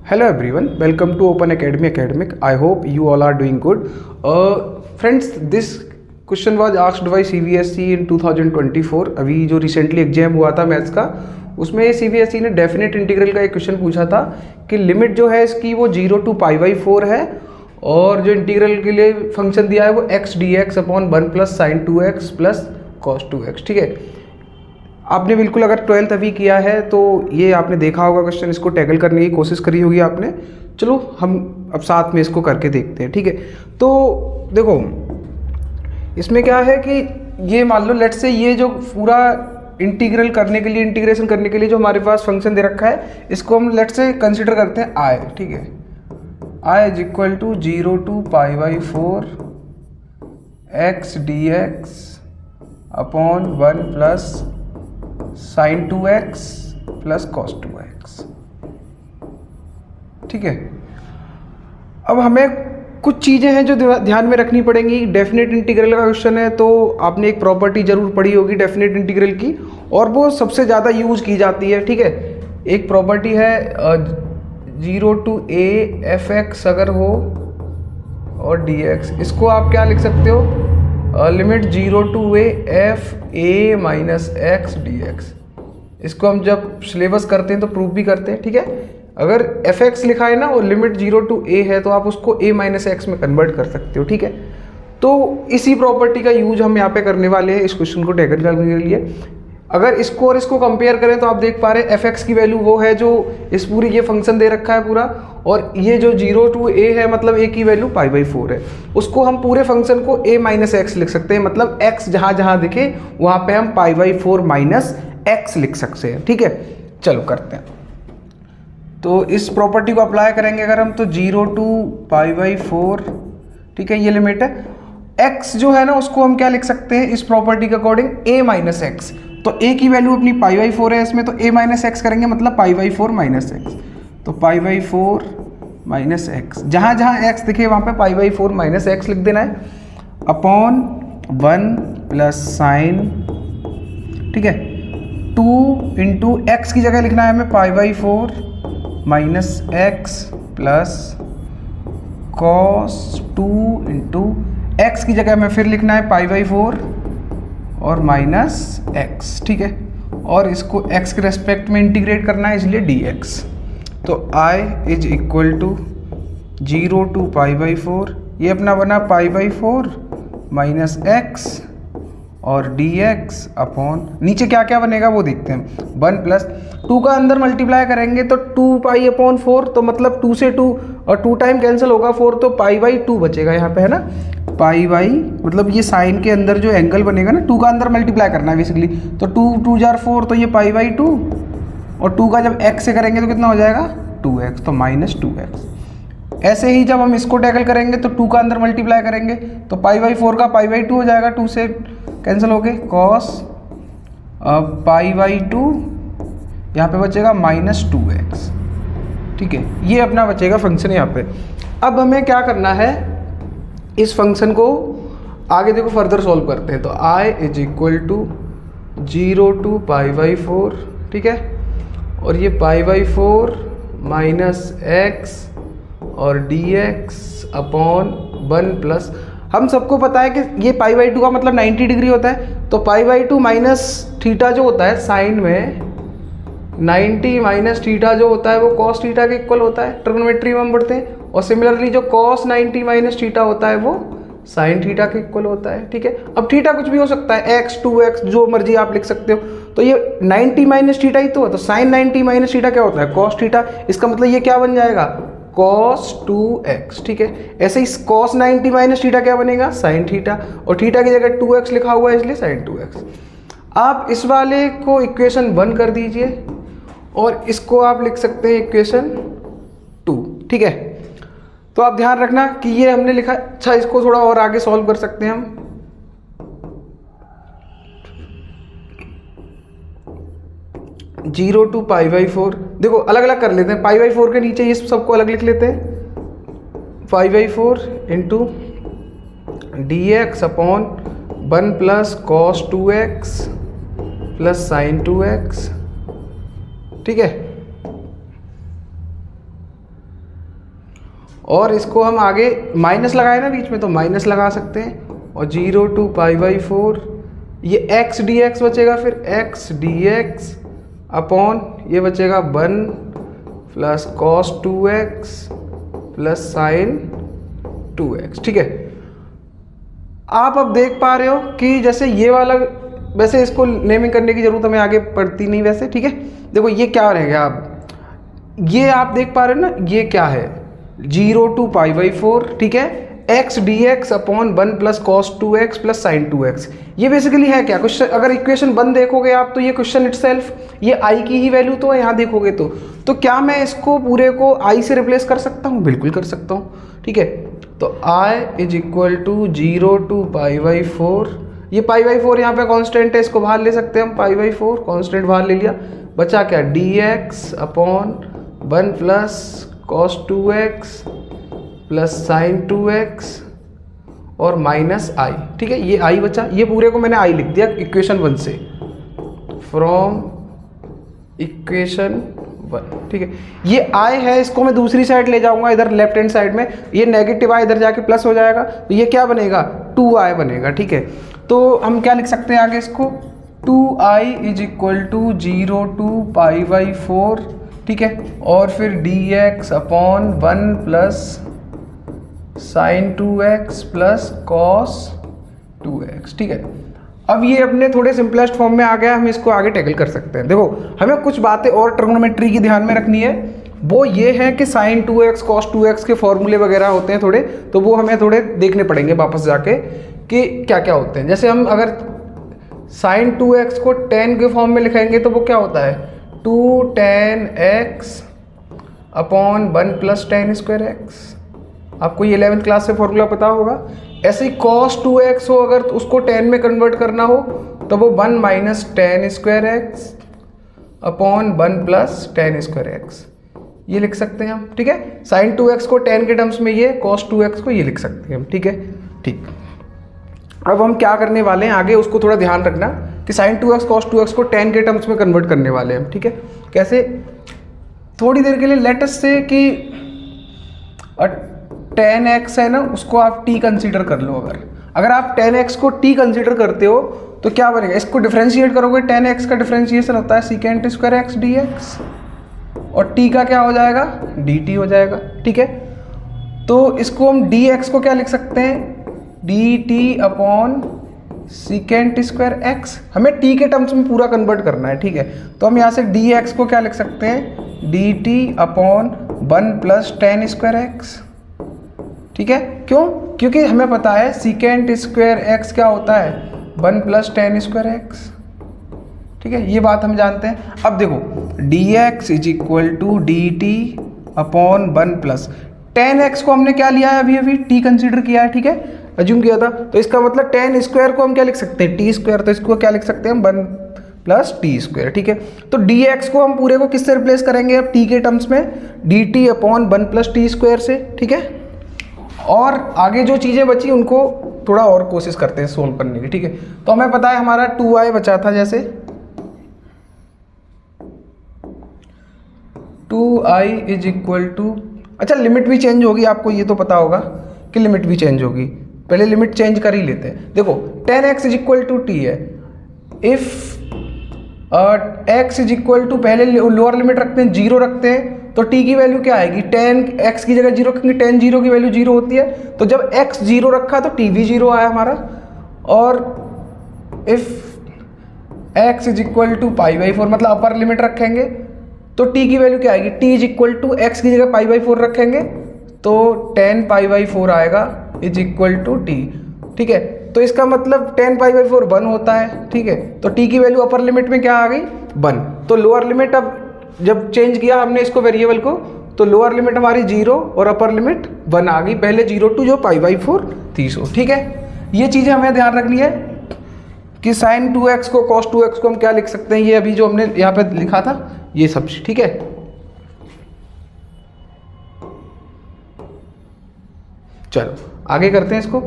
Hello everyone, welcome to Open Academy Academic. I hope you all are doing good. Friends, this question was asked by CBSE in 2024. अभी जो recently exam हुआ था maths का, उसमें CBSE ने definite integral का एक question पूछा था कि लिमिट जो है इसकी वो 0 to π/4 है और जो इंटीग्रल के लिए फंक्शन दिया है वो x dx upon 1 plus sine 2x plus cos 2x. ठीक है, आपने बिल्कुल अगर 12th अभी किया है तो ये आपने देखा होगा क्वेश्चन, इसको टैकल करने की कोशिश करी होगी आपने. चलो हम अब साथ में इसको करके देखते हैं. ठीक है, तो देखो इसमें क्या है कि ये मान लो लेट से ये जो पूरा इंटीग्रल करने के लिए इंटीग्रेशन करने के लिए जो हमारे पास फंक्शन दे रखा है इसको हम लेट से कंसिडर करते हैं आई. ठीक है, I is equal to 0 to π/4 x dx upon 1 plus sine 2x plus cos 2x. ठीक है, अब हमें कुछ चीज़ें हैं जो ध्यान में रखनी पड़ेंगी. डेफिनेट इंटीग्रल का क्वेश्चन है तो आपने एक प्रॉपर्टी जरूर पढ़ी होगी डेफिनेट इंटीग्रल की, और वो सबसे ज़्यादा यूज की जाती है. ठीक है, एक प्रॉपर्टी है 0 to a fx अगर हो और dx, इसको आप क्या लिख सकते हो, limit 0 to a f a minus x dx. इसको हम जब सिलेबस करते हैं तो प्रूफ भी करते हैं. ठीक है, अगर एफ एक्स लिखा है ना और लिमिट 0 to a है तो आप उसको a माइनस एक्स में कन्वर्ट कर सकते हो. ठीक है, तो इसी प्रॉपर्टी का यूज हम यहाँ पे करने वाले हैं इस क्वेश्चन को टैकल करने के लिए. अगर इसको और इसको कंपेयर करें तो आप देख पा रहे हैं एफ एक्स की वैल्यू वो है जो इस पूरी ये फंक्शन दे रखा है पूरा, और ये जो 0 to a है मतलब a की वैल्यू π/4 है. उसको हम पूरे फंक्शन को a माइनस एक्स लिख सकते हैं, मतलब x जहाँ जहाँ दिखे वहाँ पे हम π/4 माइनस एक्स लिख सकते हैं. ठीक है, चलो करते हैं. तो इस प्रॉपर्टी को अप्लाई करेंगे अगर हम तो 0 to π/4. ठीक है, ये लिमिट है. x जो है ना उसको हम क्या लिख सकते हैं इस प्रॉपर्टी के अकॉर्डिंग a माइनस एक्स. तो a की वैल्यू अपनी π/4 है इसमें, तो a माइनस एक्स करेंगे मतलब π/4 माइनस एक्स. तो π/4 माइनस एक्स, जहाँ जहाँ x दिखे वहाँ पे π/4 माइनस एक्स लिख देना है अपॉन 1 प्लस साइन. ठीक है, 2 इंटू एक्स की जगह लिखना है हमें π/4 minus x plus cos 2 into x की जगह में फिर लिखना है π/4 और माइनस एक्स. ठीक है, और इसको x के रेस्पेक्ट में इंटीग्रेट करना है इसलिए dx. तो i is equal to 0 to π/4, ये अपना बना π/4 माइनस एक्स और dx अपॉन नीचे क्या क्या बनेगा वो देखते हैं. 1 प्लस 2 का अंदर मल्टीप्लाई करेंगे तो 2π/4, तो मतलब 2 से 2 और 2 टाइम कैंसिल होगा 4, तो π/2 बचेगा यहाँ पे है ना. π/, मतलब ये साइन के अंदर जो एंगल बनेगा ना 2 का अंदर मल्टीप्लाई करना है बेसिकली, तो 2 2 जार 4, तो ये π/2 और 2 का जब x से करेंगे तो कितना हो जाएगा 2x, तो माइनस 2x. ऐसे ही जब हम इसको टैकल करेंगे तो 2 का अंदर मल्टीप्लाई करेंगे तो π/4 का π/2 हो जाएगा, 2 से कैंसिल हो गए कॉस π/2, यहाँ पे बचेगा माइनस 2x. ठीक है, ये अपना बचेगा फंक्शन यहाँ पे. अब हमें क्या करना है, इस फंक्शन को आगे देखो फर्दर सॉल्व करते हैं. तो i is equal to 0 to π/4. ठीक है, और ये π/4 माइनस एक्स और dx अपॉन 1 प्लस, हम सबको पता है कि ये π/2 का मतलब 90 डिग्री होता है, तो π/2 माइनस थीटा जो होता है साइन में 90 माइनस थीटा जो होता है वो कॉस थीटा के इक्वल होता है, ट्रिग्नोमेट्री में हम पढ़ते हैं. और सिमिलरली जो कॉस 90 माइनस थीटा होता है वो साइन थीटा के इक्वल होता है. ठीक है, अब थीटा कुछ भी हो सकता है, x 2x जो मर्जी आप लिख सकते हो. तो ये 90 माइनस थीटा ही तो है, तो साइन 90 माइनस थीटा क्या होता है कॉस थीटा. इसका मतलब ये क्या बन जाएगा cos 2x. ठीक है, ऐसे ही cos 90 माइनस थीटा क्या बनेगा साइन थीटा, और थीटा की जगह 2x लिखा हुआ है इसलिए साइन 2x. आप इस वाले को इक्वेशन 1 कर दीजिए और इसको आप लिख सकते हैं इक्वेशन 2. ठीक है, तो आप ध्यान रखना कि ये हमने लिखा. अच्छा, इसको थोड़ा और आगे सॉल्व कर सकते हैं हम. जीरो टू π/4, देखो अलग अलग कर लेते हैं. π/4 के नीचे ये सबको अलग लिख लेते हैं. π/4 into dx upon 1 plus cos 2x plus sine 2x. ठीक है, और इसको हम आगे माइनस लगाए ना बीच में, तो माइनस लगा सकते हैं, और 0 to π/4 ये x dx बचेगा, फिर x dx अपॉन ये बचेगा 1 plus cos 2x plus sin 2x। ठीक है, आप अब देख पा रहे हो कि जैसे ये वाला, वैसे इसको नेमिंग करने की जरूरत हमें आगे पड़ती नहीं वैसे। ठीक है, देखो ये क्या रहेगा, ये आप देख पा रहे हो ना, ये क्या है 0 to π/4। ठीक है, x dx upon 1 plus cos 2x plus sin 2x। ये बेसिकली है क्या क्वेश्चन, अगर इक्वेशन 1 देखोगे आप तो ये क्वेश्चन इटसेल्फ, ये i की ही वैल्यू तो है यहाँ देखोगे तो क्या मैं इसको पूरे को i से रिप्लेस कर सकता हूँ? बिल्कुल कर सकता हूँ। ठीक है, तो i is equal to 0 to π/4, ये π/4 यहाँ पे कांस्टेंट है, इसको बाहर ले सकते हैं हम, π/4 कांस्टेंट बाहर ले लिया, बचा क्या dx upon 1 plus cos 2x plus sin 2x और माइनस i। ठीक है, ये i बचा, ये पूरे को मैंने i लिख दिया इक्वेशन 1 से, फ्रॉम इक्वेशन 1। ठीक है, ये i है, इसको मैं दूसरी साइड ले जाऊंगा, इधर लेफ्ट हैंड साइड में, ये नेगेटिव i इधर जाके प्लस हो जाएगा, तो ये क्या बनेगा 2i बनेगा। ठीक है, तो हम क्या लिख सकते हैं आगे इसको, 2i is equal to 0 to π/4। ठीक है, और फिर dx upon 1 plus sin 2x plus cos 2x। ठीक है, अब ये अपने थोड़े सिंपलेस्ट फॉर्म में आ गया, हम इसको आगे टैकल कर सकते हैं। देखो हमें कुछ बातें और ट्रिग्नोमेट्री की ध्यान में रखनी है, वो ये है कि sin 2x cos 2x के फॉर्मूले वगैरह होते हैं थोड़े, तो वो हमें थोड़े देखने पड़ेंगे वापस जाके कि क्या क्या होते हैं। जैसे हम अगर sin 2x को tan के फॉर्म में लिखेंगे तो वो क्या होता है 2 tan x upon 1 plus tan square x। आपको ये 11th क्लास से फॉर्मूला पता होगा। ऐसे ही cos 2x हो, अगर उसको tan में कन्वर्ट करना हो तो वो 1 minus tan square x upon 1 plus tan square x, ये लिख सकते हैं हम। ठीक है, sin 2x को tan के टर्म्स में, ये cos 2x को ये लिख सकते हैं हम। ठीक है, ठीक, अब हम क्या करने वाले हैं आगे, उसको थोड़ा ध्यान रखना कि sin 2x cos 2x को tan के टर्म्स में कन्वर्ट करने वाले हैं हम। ठीक है, कैसे, थोड़ी देर के लिए लेट अस से कि tan x है ना, उसको आप t कंसीडर कर लो। अगर आप tan x को t कंसीडर करते हो तो क्या बनेगा, इसको डिफरेंशिएट करोगे, tan x का डिफरेंशिएशन होता है secant स्क्वायर x dx, और t का क्या हो जाएगा dt हो जाएगा। ठीक है, तो इसको हम dx को क्या लिख सकते हैं dt upon secant square x, हमें t के टर्म्स में पूरा कन्वर्ट करना है। ठीक है, तो हम यहाँ से dx को क्या लिख सकते हैं dt upon 1 plus tan square x। ठीक है, क्यों, क्योंकि हमें पता है secant स्क्वायर x क्या होता है 1 प्लस tan स्क्वायर x। ठीक है, ये बात हम जानते हैं। अब देखो dx is equal to dt upon 1 plus tan x को हमने क्या लिया है, अभी अभी t कंसीडर किया है। ठीक है, अज्यूम किया था, तो इसका मतलब tan स्क्वायर को हम क्या लिख सकते हैं t स्क्वायर, तो इसको क्या लिख सकते हैं हम 1 प्लस टी स्क्वायर। ठीक है, तो dx को हम पूरे को किससे रिप्लेस करेंगे अब t के टर्म्स में, dt upon 1 plus T square से। ठीक है, और आगे जो चीज़ें बची उनको थोड़ा और कोशिश करते हैं सोल्व करने की। ठीक है, तो हमें पता है हमारा 2i बचा था, जैसे 2i इज इक्वल टू, अच्छा लिमिट भी चेंज होगी, आपको ये तो पता होगा कि लिमिट भी चेंज होगी, पहले लिमिट चेंज कर ही लेते हैं। देखो tan x is equal to T है, if x is equal to, पहले लोअर लिमिट रखते हैं 0 रखते हैं, तो t की वैल्यू क्या आएगी, tan x की जगह 0 रखेंगे, tan 0 की वैल्यू 0 होती है, तो जब x 0 रखा तो t भी 0 आया हमारा। और if x is equal to π/4, मतलब अपर लिमिट रखेंगे तो t की वैल्यू क्या आएगी, t is equal to x की जगह π/4 रखेंगे तो tan π/4 आएगा इज इक्वल टू t। ठीक है, तो इसका मतलब tan π/4 1 होता है। ठीक है, तो t की वैल्यू अपर लिमिट में क्या आ गई 1, तो लोअर लिमिट अब जब चेंज किया हमने इसको वेरिएबल को, तो लोअर लिमिट हमारी 0 और अपर लिमिट 1 आ गई, पहले 0 टू जो π/4 थी सो। ठीक है, ये चीज़ें हमें ध्यान रखनी है कि sin 2x को cos 2x को हम क्या लिख सकते हैं, ये अभी जो हमने यहाँ पे लिखा था ये सब। ठीक है, चलो आगे करते हैं इसको।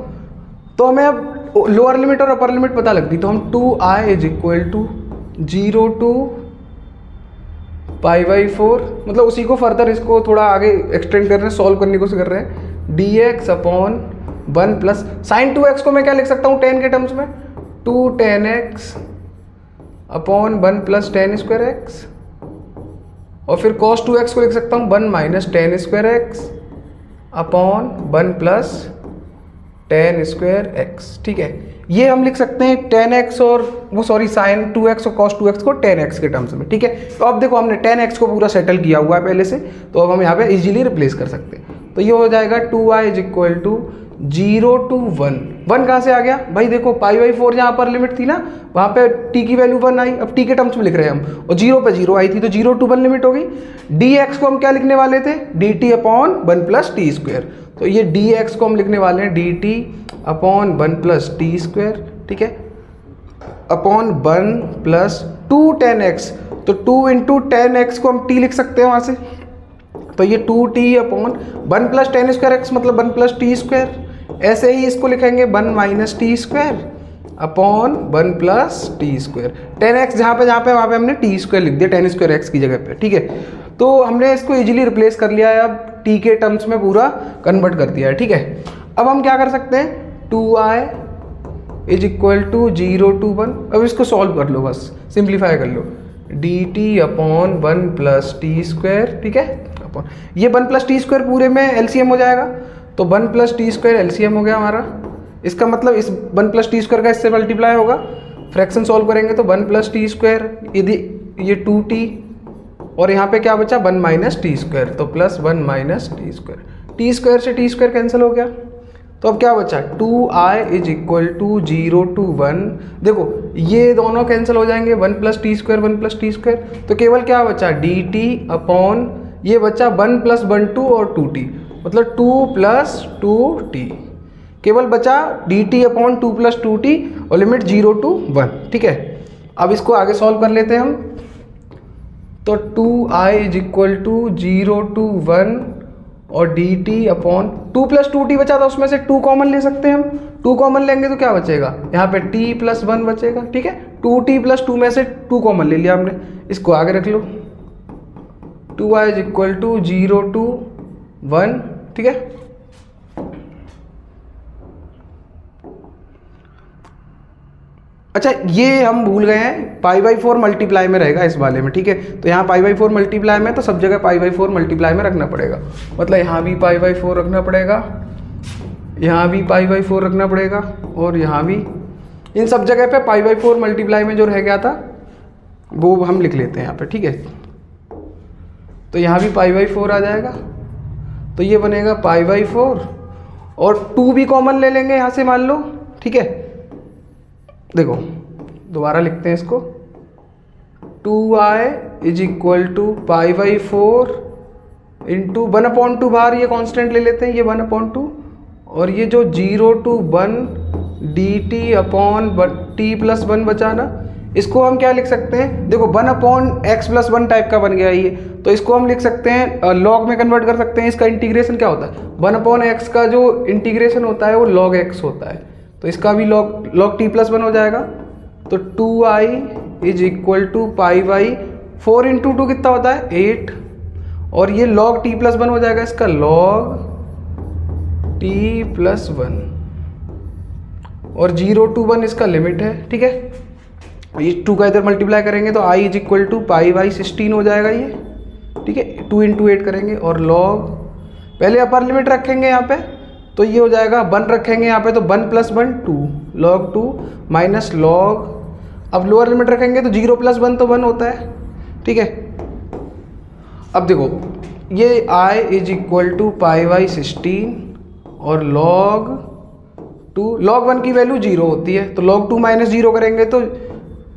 तो हमें अब लोअर लिमिट और अपर लिमिट पता लगती, तो हम 2i is equal to 0 to π/4, मतलब उसी को फर्दर इसको थोड़ा आगे एक्सटेंड कर रहे हैं, सॉल्व करने की कोशिश कर रहे हैं। dx upon 1 plus sine 2x को मैं क्या लिख सकता हूँ tan के टर्म्स में, 2 tan x upon 1 plus tan square x, और फिर cos 2x को लिख सकता हूँ 1 minus tan square x upon 1 plus tan square x। ठीक है, ये हम लिख सकते हैं tan x और वो सॉरी साइन 2x और cos 2x को tan x के टर्म्स में। ठीक है, तो अब देखो हमने tan x को पूरा सेटल किया हुआ है पहले से, तो अब हम यहाँ पे इजीली रिप्लेस कर सकते हैं। तो ये हो जाएगा 2i is equal to 0 to 1। 1 कहाँ से आ गया भाई, देखो π/4 जहाँ पर लिमिट थी ना, वहाँ पे t की वैल्यू 1 आई, अब t के टर्म्स में लिख रहे हैं हम, और 0 पे 0 आई थी, तो 0 to 1 लिमिट हो गई। dx को हम क्या लिखने वाले थे, dt upon 1 plus T square, तो ये dx को हम लिखने वाले हैं dt upon 1 plus T square. ठीक है, अपॉन 1 प्लस 2 tan x, तो 2 इंटू tan x को हम t लिख सकते हैं वहाँ से, तो ये 2t upon 1 plus tan square x मतलब 1 प्लस टी स्क्वायर। ऐसे ही इसको लिखेंगे 1 minus T square upon 1 plus T square. tan x जहाँ पे वहाँ पे हमने टी स्क्वायर लिख दिया tan स्क्वायर x की जगह पे। ठीक है, तो हमने इसको इजीली रिप्लेस कर लिया है, अब t के टर्म्स में पूरा कन्वर्ट कर दिया है। ठीक है, अब हम क्या कर सकते हैं, 2i is equal to 0 to 1, अब इसको सॉल्व कर लो, बस सिंप्लीफाई कर लो, dt upon 1 plus T square. ठीक है, अपॉन ये 1 प्लस टी स्क्वायर पूरे में एलसीएम हो जाएगा, तो 1 प्लस टी स्क्वायर एलसीएम हो गया हमारा। इसका मतलब इस 1 प्लस टी स्क्वायर का इससे मल्टीप्लाई होगा, फ्रैक्शन सॉल्व करेंगे तो 1 प्लस टी स्क्वायर, यदि ये 2t, और यहाँ पे क्या बचा 1 माइनस टी स्क्वायर, तो plus 1 minus T square, T square से टी स्क्वायर कैंसिल हो गया, तो अब क्या बचा 2i is equal to 0 to 1। देखो ये दोनों कैंसिल हो जाएंगे, 1 plus T square 1 plus T square, तो केवल क्या बचा dt अपॉन ये बचा 1 प्लस 1 2 और 2t, मतलब 2 प्लस 2t, केवल बचा dt अपॉन 2 प्लस 2t और लिमिट 0 to 1। ठीक है, अब इसको आगे सॉल्व कर लेते हैं हम, तो 2i is equal to 0 to 1 और dt अपॉन 2 प्लस 2t बचा था, उसमें से 2 कॉमन ले सकते हैं हम, 2 कॉमन लेंगे तो क्या बचेगा, यहाँ पे t प्लस 1 बचेगा। ठीक है, 2t प्लस 2 में से 2 कॉमन ले लिया हमने, इसको आगे रख लो, 2i is equal to 0 to 1। ठीक है, अच्छा ये हम भूल गए हैं, π/4 मल्टीप्लाई में रहेगा इस वाले में। ठीक है, तो यहाँ π/4 मल्टीप्लाई में, तो सब जगह π/4 मल्टीप्लाई में रखना पड़ेगा, मतलब यहाँ भी π/4 रखना पड़ेगा, यहाँ भी π/4 रखना पड़ेगा, और यहाँ भी, इन सब जगह पे π/4 मल्टीप्लाई में जो रह गया था वो हम लिख लेते हैं यहाँ पे। ठीक है, तो यहाँ भी π/4 आ जाएगा, तो ये बनेगा π/4, और 2 भी कॉमन ले लेंगे यहाँ से मान लो। ठीक है, देखो दोबारा लिखते हैं इसको, 2i is equal to π/4 into 1/2 बाहर ये कांस्टेंट ले लेते हैं, ये 1/2, और ये जो 0 to 1 dt upon t plus 1 बचा ना, इसको हम क्या लिख सकते हैं, देखो 1/x प्लस 1 टाइप का बन गया ये, तो इसको हम लिख सकते हैं लॉग में कन्वर्ट कर सकते हैं। इसका इंटीग्रेशन क्या होता है, 1/x का जो इंटीग्रेशन होता है वो log x होता है, तो इसका भी log t प्लस 1 हो जाएगा, तो 2i is equal to π/4 into 2 कितना होता है 8, और ये log t प्लस 1 हो जाएगा, इसका log t प्लस 1, और 0 to 1 इसका लिमिट है। ठीक है, ये 2 का इधर मल्टीप्लाई करेंगे तो i इज इक्वल टू π/16 हो जाएगा ये। ठीक है, 2 इंटू 8 करेंगे, और log पहले अपर लिमिट रखेंगे यहाँ पे, तो ये हो जाएगा 1 रखेंगे यहाँ पे, तो 1 प्लस 1 2 log 2 माइनस log, अब लोअर लिमिट रखेंगे तो 0 प्लस 1 तो 1 होता है। ठीक है, अब देखो ये i इज इक्वल टू π/16 और log 2, log 1 की वैल्यू 0 होती है, तो log 2 माइनस 0 करेंगे तो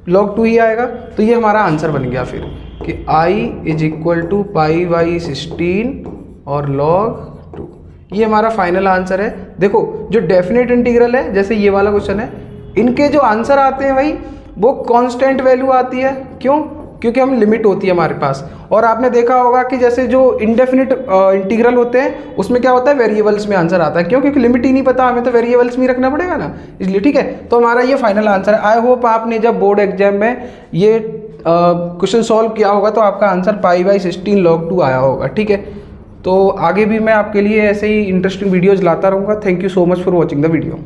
log 2 ही आएगा, तो ये हमारा आंसर बन गया फिर कि i इज इक्वल टू π/16 और log 2, ये हमारा फाइनल आंसर है। देखो जो डेफिनेट इंटीग्रल है, जैसे ये वाला क्वेश्चन है, इनके जो आंसर आते हैं भाई वो कांस्टेंट वैल्यू आती है, क्यों, क्योंकि हम लिमिट होती है हमारे पास। और आपने देखा होगा कि जैसे जो इनडेफिनिट इंटीग्रल होते हैं उसमें क्या होता है, वेरिएबल्स में आंसर आता है, क्यों, क्योंकि लिमिट ही नहीं पता हमें, तो वेरिएबल्स में ही रखना पड़ेगा ना, इसलिए। ठीक है, तो हमारा ये फाइनल आंसर है। आई होप आपने जब बोर्ड एग्जाम में ये क्वेश्चन सॉल्व किया होगा तो आपका आंसर π/16 log 2 आया होगा, ठीक है। तो आगे भी मैं आपके लिए ऐसे ही इंटरेस्टिंग वीडियोज़ लाता रहूँगा। Thank you so much for watching the video.